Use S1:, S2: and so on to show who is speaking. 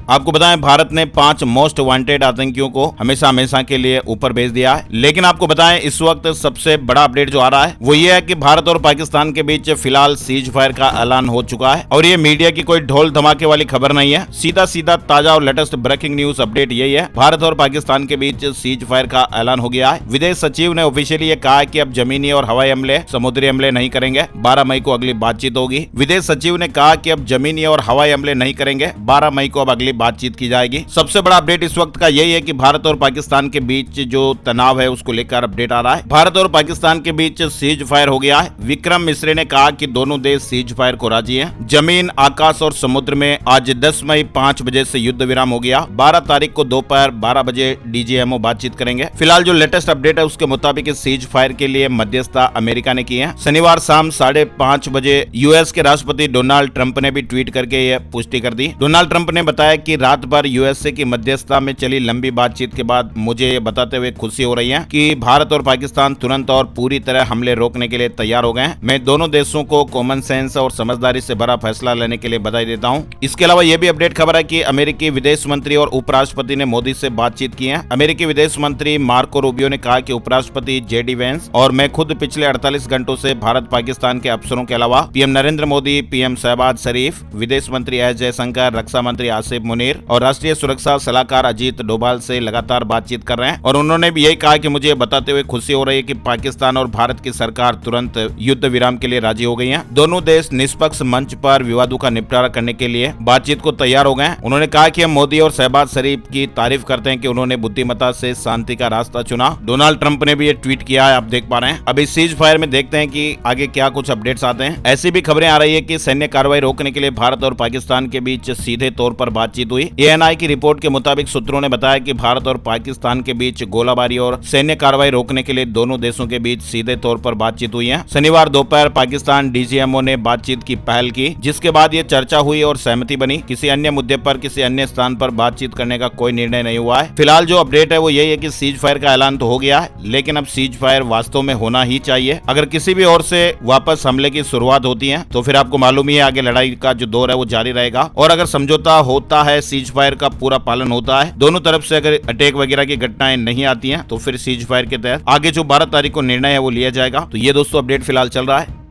S1: आपको बताएं भारत ने 5 मोस्ट वांटेड आतंकियों को हमेशा हमेशा के लिए ऊपर भेज दिया है। लेकिन आपको बताएं इस वक्त सबसे बड़ा अपडेट जो आ रहा है वो ये है कि भारत और पाकिस्तान के बीच फिलहाल सीज फायर का ऐलान हो चुका है और ये मीडिया की कोई ढोल धमाके वाली खबर नहीं है। सीधा सीधा ताजा और लेटेस्ट ब्रेकिंग न्यूज अपडेट यही है, भारत और पाकिस्तान के बीच सीज फायर का ऐलान हो गया है। विदेश सचिव ने ऑफिशियली ये कहा है कि अब जमीनी और हवाई हमले, समुद्री हमले नहीं करेंगे। 12 मई को अगली बातचीत होगी। विदेश सचिव ने कहा कि अब जमीनी और हवाई हमले नहीं करेंगे, 12 मई को अब अगली बातचीत की जाएगी। सबसे बड़ा अपडेट इस वक्त का यही है कि भारत और पाकिस्तान के बीच जो तनाव है उसको लेकर अपडेट आ रहा है। भारत और पाकिस्तान के बीच सीज फायर हो गया है। विक्रम मिश्रे ने कहा कि दोनों देश सीज फायर को राजी हैं। जमीन, आकाश और समुद्र में आज 10 मई 5 बजे से युद्ध विराम हो गया। 12 तारीख को दोपहर 12 बजे डीजीएमओ बातचीत करेंगे। फिलहाल जो लेटेस्ट अपडेट है उसके मुताबिक इस सीज फायर के लिए मध्यस्थता अमेरिका ने की है। शनिवार शाम 5:30 बजे यूएस के राष्ट्रपति डोनाल्ड ट्रंप ने भी ट्वीट करके यह पुष्टि कर दी। डोनाल्ड ट्रंप ने बताया कि रात भर यूएसए की मध्यस्थता में चली लंबी बातचीत के बाद मुझे ये बताते हुए खुशी हो रही है कि भारत और पाकिस्तान तुरंत और पूरी तरह हमले रोकने के लिए तैयार हो गए हैं। मैं दोनों देशों को कॉमन सेंस और समझदारी से भरा फैसला लेने के लिए बधाई देता हूं। इसके अलावा यह भी अपडेट खबर है कि अमेरिकी विदेश मंत्री और उपराष्ट्रपति ने मोदी से बातचीत की है। अमेरिकी विदेश मंत्री मार्को रूबियो ने कहा कि उपराष्ट्रपति जेडी वेंस और मैं खुद पिछले 48 घंटों से भारत पाकिस्तान के अफसरों के अलावा पीएम नरेंद्र मोदी, पीएम शहबाज शरीफ, विदेश मंत्री एस जयशंकर, रक्षा मंत्री आसिफ मुनीर और राष्ट्रीय सुरक्षा सलाहकार अजीत डोभाल से लगातार बातचीत कर रहे हैं। और उन्होंने भी यही कहा कि मुझे बताते हुए खुशी हो रही है कि पाकिस्तान और भारत की सरकार तुरंत युद्ध विराम के लिए राजी हो गई है। दोनों देश निष्पक्ष मंच पर विवादों का निपटारा करने के लिए बातचीत को तैयार हो गए हैं। उन्होंने कहा कि हम मोदी और शहबाज शरीफ की तारीफ करते हैं कि उन्होंने बुद्धिमत्ता से शांति का रास्ता चुना। डोनाल्ड ट्रंप ने भी ये ट्वीट किया है, आप देख पा रहे हैं। अब इस सीज फायर में देखते हैं कि आगे क्या कुछ अपडेट्स आते हैं। ऐसी भी खबरें आ रही है कि सैन्य कार्रवाई रोकने के लिए भारत और पाकिस्तान के बीच सीधे तौर पर बातचीत हुई। एएनआई की रिपोर्ट के मुताबिक सूत्रों ने बताया कि भारत और पाकिस्तान के बीच गोलाबारी और सैन्य कार्रवाई रोकने के लिए दोनों देशों के बीच सीधे तौर पर बातचीत हुई है। शनिवार दोपहर पाकिस्तान डीजीएमओ ने बातचीत की पहल की, जिसके बाद ये चर्चा हुई और सहमति बनी। किसी अन्य मुद्दे पर किसी अन्य स्थान पर बातचीत करने का कोई निर्णय नहीं हुआ है। फिलहाल जो अपडेट है वो यही है कि सीज फायर का ऐलान तो हो गया है, लेकिन अब सीज फायर वास्तव में होना ही चाहिए। अगर किसी भी ओर से वापस हमले की शुरुआत होती है तो फिर आपको मालूम ही है आगे लड़ाई का जो दौर है वो जारी रहेगा। और अगर समझौता होता है, सीज फायर का पूरा पालन होता है, दोनों तरफ से अगर अटैक वगैरह की घटनाएं नहीं आती हैं तो फिर सीज फायर के तहत आगे जो 12 तारीख को निर्णय है वो लिया जाएगा। तो ये दोस्तों अपडेट फिलहाल चल रहा है।